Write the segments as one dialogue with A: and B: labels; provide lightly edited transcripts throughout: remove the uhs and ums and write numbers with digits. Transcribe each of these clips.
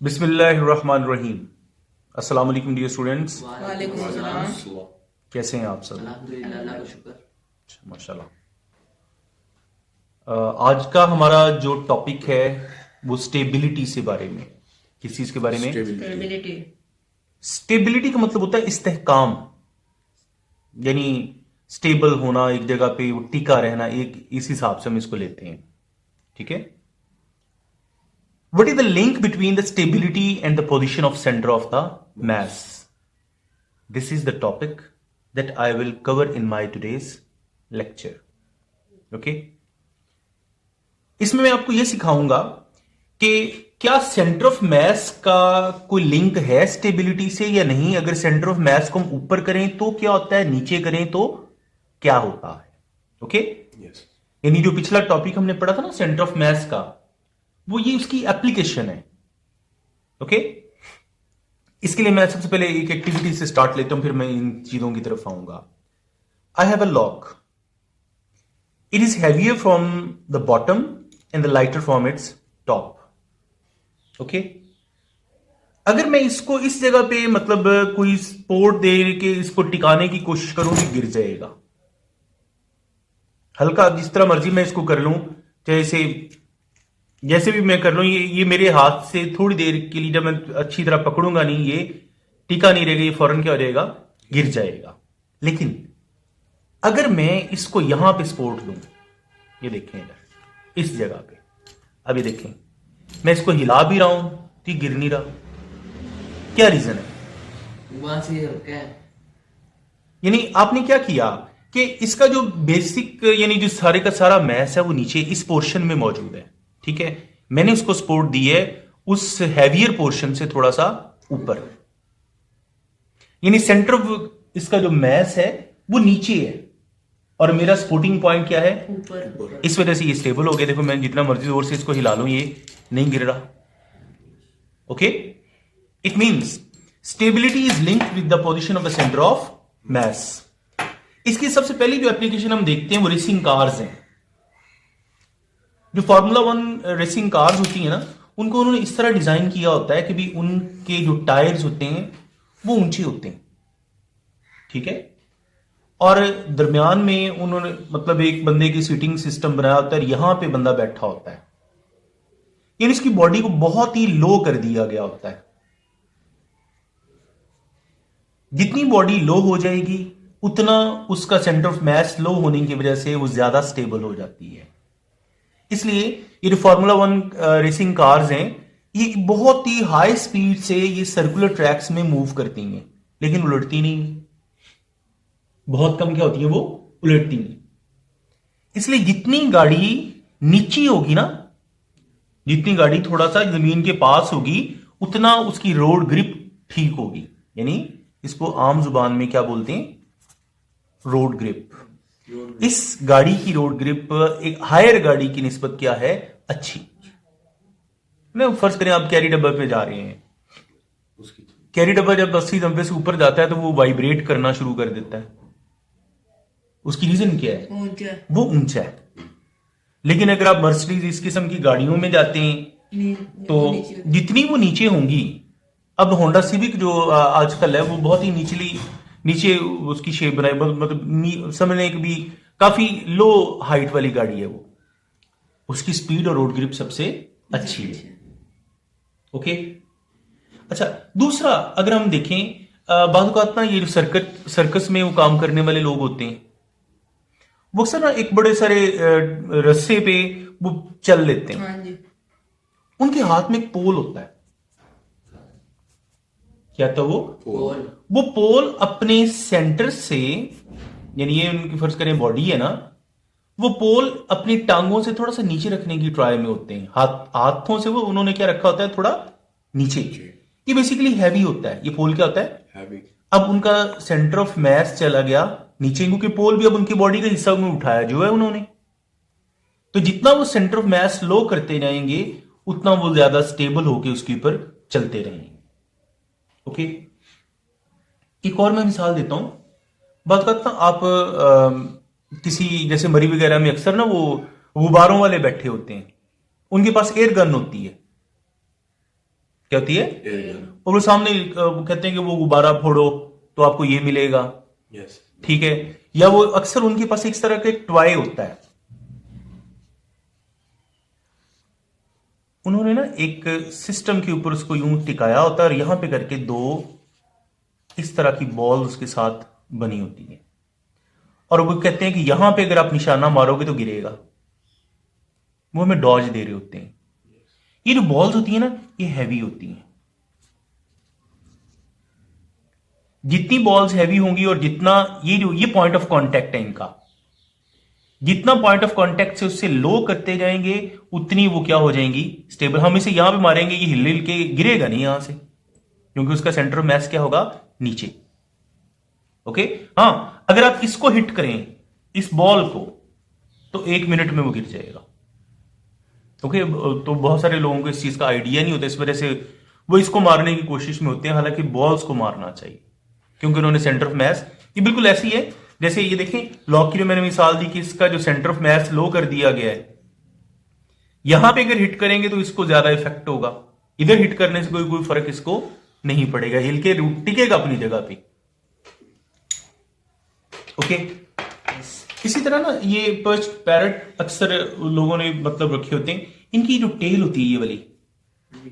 A: बिस्मिल्लाहिर्रहमानिर्रहीम। अस्सलाम वालेकुम डियर स्टूडेंट्स,
B: वालेकुम सलाम।
A: कैसे हैं आप सब?
B: अल्हम्दुलिल्लाह, अल्लाह का शुक्र।
A: माशाल्लाह। आज का हमारा जो टॉपिक है वो स्टेबिलिटी से बारे में। किस चीज के बारे में?
B: स्टेबिलिटी।
A: स्टेबिलिटी का मतलब होता है इस्तेहकाम, यानी स्टेबल होना, एक जगह पे वो टिका रहना, एक इस हिसाब से हम इसको लेते हैं। ठीक है। What is the link between the stability and the position of center of the mass? This is the topic that I will cover in my today's lecture. Okay? इसमें मैं आपको यह सिखाऊंगा कि क्या सेंटर ऑफ मास का कोई लिंक है स्टेबिलिटी से या नहीं। अगर सेंटर ऑफ मास को हम ऊपर करें तो क्या होता है, नीचे करें तो क्या होता है। ओके? यानी जो पिछला टॉपिक हमने पढ़ा था ना सेंटर ऑफ मास का, वो ये उसकी एप्लीकेशन है। ओके? इसके लिए मैं सबसे पहले एक एक्टिविटी से स्टार्ट लेता हूं, फिर मैं इन चीजों की तरफ आऊंगा। I have a lock, it is heavier from the bottom and the lighter from its top. Okay? अगर मैं इसको इस जगह पे मतलब कोई सपोर्ट दे के इसको टिकाने की कोशिश करूं तो गिर जाएगा। हल्का जिस तरह मर्जी मैं इसको कर लूं, जैसे भी मैं कर लूं, ये मेरे हाथ से थोड़ी देर के लिए जब मैं अच्छी तरह पकड़ूंगा नहीं, ये टिका नहीं रहेगा, ये फौरन क्या हो जाएगा, गिर जाएगा। लेकिन अगर मैं इसको यहां पे सपोर्ट दूं, ये देखें इधर इस जगह पे, अभी देखें मैं इसको हिला भी रहा हूं तो ये गिर नहीं रहा। क्या रीजन है?
B: वहां से क्या है?
A: यानी आपने क्या किया कि इसका जो बेसिक यानी जो सारे का सारा मैस है वो नीचे इस पोर्शन में मौजूद है। ठीक है, मैंने उसको सपोर्ट दी है उस हैवियर पोर्शन से थोड़ा सा ऊपर, यानी सेंटर ऑफ इसका जो मैस है वो नीचे है और मेरा सपोर्टिंग पॉइंट क्या है,
B: ऊपर।
A: इस वजह से ये स्टेबल हो गया। देखो मैं जितना मर्जी जोर से इसको हिला लूं ये नहीं गिर रहा। Okay? It means stability is linked with the position of the centre of mass. इसकी सबसे पहली जो एप्लीकेशन हम देखते हैं वो रेसिंग कार्स हैं। जो फार्मूला 1 रेसिंग कार्स होती है ना, उनको उन्होंने इस तरह डिजाइन किया होता है कि भी उनके जो टायर्स होते हैं वो ऊंचे होते हैं। ठीक है, और दरमियान में उन्होंने मतलब एक बंदे की सीटिंग सिस्टम बनाया होता है, यहां पे बंदा बैठा होता है, यानी इसकी बॉडी को बहुत ही लो कर दिया गया होता है। जितनी बॉडी लो हो जाएगी उतना उसका सेंटर ऑफ मास लो होने की वजह से वो ज्यादा स्टेबल हो जाती है। इसलिए ये जो फार्मूला 1 रेसिंग कार्स हैं, ये बहुत ही हाई स्पीड से ये सर्कुलर ट्रैक्स में मूव करती हैं, लेकिन उलटती नहीं। बहुत कम क्या होती है, वो उलटती नहीं। इसलिए जितनी गाड़ी नीची होगी ना, जितनी गाड़ी थोड़ा सा जमीन के पास होगी, उतना उसकी रोड ग्रिप ठीक होगी। यानी इसको आम जुबान में क्या बोलते हैं, रोड ग्रिप। इस गाड़ी की रोड ग्रिप एक हायर गाड़ी की निस्बत क्या है, अच्छी। ना फर्ज करें आप कैरी डब्बा पे जा रहे हैं, कैरी डब्बा जब 80-90 से ऊपर जाता है तो वो वाइब्रेट करना शुरू कर देता है। उसकी रीजन क्या है, वो ऊंचा है। लेकिन अगर आप मर्सिडीज इस किस्म की गाड़ियों में जाते हैं तो जितनी वो नीचे होंगी, अब होंडा सिविक जो आजकल है वो बहुत ही नीचे उसकी शेप बनाई, मतलब समझने की भी काफी लो हाइट वाली गाड़ी है वो, उसकी स्पीड और रोड ग्रिप सबसे अच्छी है। ओके? अच्छा, दूसरा अगर हम देखें, बात ना ये जो सर्कस में वो काम करने वाले लोग होते हैं, वो अक्सर ना एक बड़े सारे रस्से पे वो चल लेते हैं।
B: हाँ जी।
A: उनके हाथ में एक पोल होता है। क्या था वो पोल अपने सेंटर से, यानी ये उनकी फर्ज करें बॉडी है ना, वो पोल अपनी टांगों से थोड़ा सा नीचे रखने की ट्राई में होते हैं। हाथों से वो उन्होंने क्या रखा होता है, थोड़ा नीचे। ये बेसिकली हैवी होता है। ये पोल क्या होता है, हैवी। अब उनका सेंटर ऑफ मास चला गया नीचे, क्योंकि पोल भी अब उनकी बॉडी का हिस्सा में उठाया जो है उन्होंने। तो जितना वो सेंटर ऑफ मास लो करते जाएंगे उतना वो ज्यादा स्टेबल होकर उसके ऊपर चलते रहेंगे। ओके? एक और मैं मिसाल देता हूं। बात करता आप किसी जैसे मरी वगैरह में अक्सर ना वो गुब्बारों वाले बैठे होते हैं, उनके पास एयर गन होती है। क्या होती है?
C: Air gun.
A: और वो सामने कहते हैं कि वो गुब्बारा फोड़ो तो आपको ये मिलेगा,
C: यस।
A: ठीक है। या वो अक्सर उनके पास इस तरह का एक टॉय होता है, उन्होंने ना एक सिस्टम के ऊपर उसको यूं टिकाया होता है और यहां पे करके दो इस तरह की बॉल उसके साथ बनी होती है, और वो कहते हैं कि यहां पे अगर आप निशाना मारोगे तो गिरेगा। वो हमें डॉज दे रहे होते हैं। ये जो बॉल्स होती है ना, ये हैवी होती हैं। जितनी बॉल्स हैवी होंगी और जितना ये पॉइंट ऑफ कांटेक्ट है इनका, जितना पॉइंट ऑफ कांटेक्ट से उससे लो करते जाएंगे उतनी वो क्या हो जाएंगी? स्टेबल। हम इसे यहां पे मारेंगे, ये हिल हिल के गिरेगा नहीं यहां से, क्योंकि उसका सेंटर ऑफ मास क्या होगा? नीचे। ओके। हां, अगर आप इसको हिट करें, इस बॉल को, तो 1 मिनट में वो गिर जाएगा। ओके। तो बहुत सारे लोगों को इस चीज का आइडिया नहीं होता, इस वजह से वो इसको मारने की कोशिश में होते हैं, हालांकि बॉल्स को मारना चाहिए, क्योंकि उन्होंने सेंटर ऑफ मास, ये बिल्कुल ऐसी है जैसे ये देखें लॉक की जो मैंने मिसाल दी कि इसका जो सेंटर ऑफ मास लो कर दिया गया है, यहां पे अगर हिट करेंगे तो इसको ज्यादा इफेक्ट होगा, इधर हिट करने से कोई फर्क इसको नहीं पड़ेगा, हिल के टिकेगा अपनी जगह पे। ओके। इसी तरह ना ये पर्च पैरट अक्सर लोगों ने मतलब रखे होते हैं, इनकी जो टेल होती है ये वाली,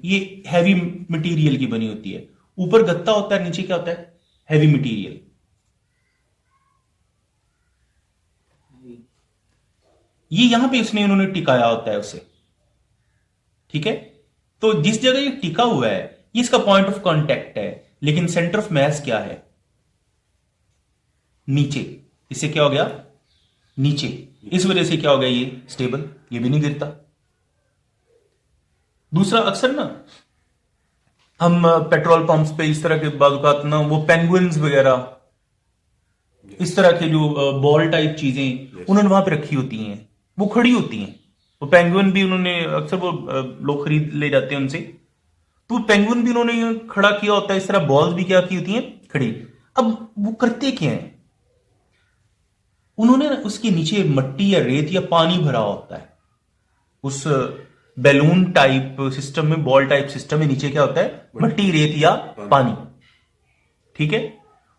A: ये हैवी मटेरियल की बनी होती है। ऊपर गत्ता होता है, नीचे क्या होता है? Heavy material. ये यहां पे इसने इन्होंने टिकाया होता है उसे, ठीक है। तो जिस जगह ये टिका हुआ है ये इसका पॉइंट ऑफ कांटेक्ट है, लेकिन सेंटर ऑफ मास क्या है? नीचे। इससे क्या हो गया? नीचे। इस वजह से क्या हो गया? ये स्टेबल, ये भी नहीं गिरता। दूसरा, अक्सर ना हम पेट्रोल पंप्स पे इस तरह के बाज़ ना वो पेंगुइन्स वगैरह इस तरह के जो बॉल टाइप चीजें उन्होंने वहां पे रखी होती हैं, वो खड़ी होती हैं। वो पेंगुइन भी उन्होंने अक्सर वो लोग खरीद ले जाते हैं उनसे, तो पेंगुइन भी उन्होंने खड़ा किया होता है, इस तरह बॉल्स भी क्या की होती हैं? खड़ी। अब वो करते क्या है? उन्होंने उसके नीचे मट्टी या रेत या पानी भरा होता है। उस बैलून टाइप सिस्टम में, बॉल टाइप सिस्टम में नीचे क्या होता है? मट्टी, रेत या पानी, ठीक है।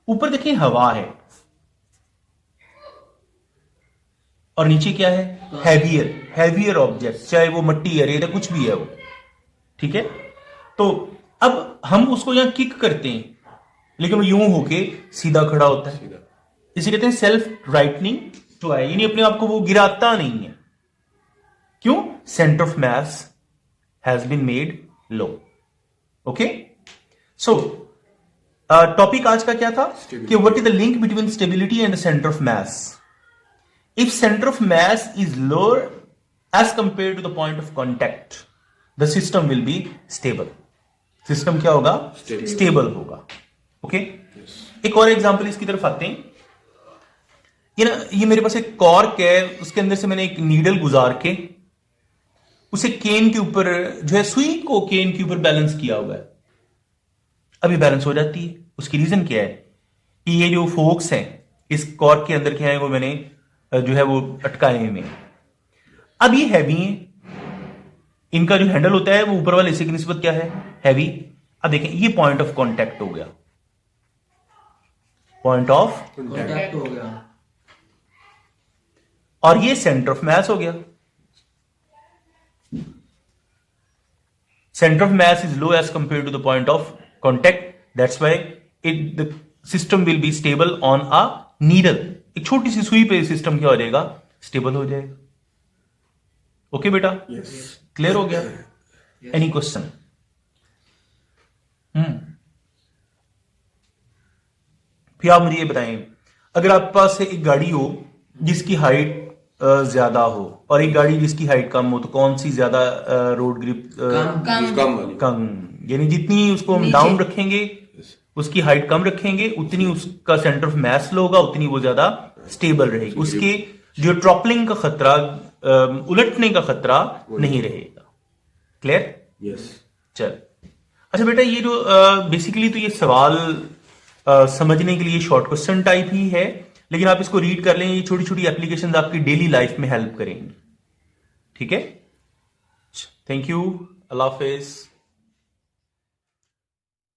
A: ऊपर देखिए हवा है और नीचे क्या है? हैवियर ऑब्जेक्ट, चाहे वो मट्टी है, रेत है, कुछ भी है वो, ठीक है। तो अब हम उसको यहां किक करते हैं, लेकिन वो यूं होके सीधा खड़ा होता है। इसे कहते हैं सेल्फ राइटनिंग टॉय, यानी अपने आप को वो गिराता नहीं है। क्यों? Centre of mass has been made low. Okay. So topic आज का क्या था कि what is the link between stability and the centre of mass. If centre of mass is lower as compare to the point of contact, the system will be stable. System क्या होगा? Stable होगा। Okay. एक और example इसकी तरफ आते हैं। ये मेरे पास एक कॉर्क है, उसके अंदर से मैंने एक नीडल गुजार के उसे केन के ऊपर, जो है सुई को केन के ऊपर बैलेंस किया हुआ है। अभी बैलेंस हो जाती है। उसकी रीजन क्या है कि ये जो फोक्स हैं इस कॉर्क के अंदर क्या है, वो मैंने जो है वो अटकाए हुए हैं। अब ये हैवी हैं, इनका जो हैंडल होता है वो ऊपर वाले हिस्से की निस्बत क्या है? हैवी। अब देखें ये पॉइंट ऑफ कांटेक्ट हो गया, पॉइंट ऑफ
B: कांटेक्ट हो गया,
A: और ये सेंटर ऑफ मास हो गया। Center of mass is low as compared to the point of contact. That's why the system will be stable on a needle. एक छोटी सी सुई पे सिस्टम क्या हो जाएगा? स्टेबल हो जाएगा। ओके बेटा? क्लियर हो गया? Any question? फिर आप मुझे ये बताएं, अगर आपके पास एक गाड़ी हो जिसकी हाइट ज्यादा हो और एक गाड़ी जिसकी हाइट कम हो, तो कौन सी ज्यादा रोड ग्रिप? कम। यानी जितनी उसको हम डाउन रखेंगे, उसकी हाइट कम रखेंगे, उतनी उसका सेंटर ऑफ मास लो होगा, उतनी वो ज्यादा स्टेबल रहेगी। उसके जो ट्रॉपलिंग का खतरा, उलटने का खतरा नहीं रहेगा। क्लियर?
C: यस।
A: चल अच्छा बेटा, ये जो बेसिकली तो ये सवाल समझने के लिए शॉर्ट क्वेश्चन टाइप ही है, लेकिन आप इसको रीड कर लें, ये छोटी छोटी एप्लीकेशंस आपकी डेली लाइफ में हेल्प करेंगी। ठीक है? Thank you. Allah Hafiz.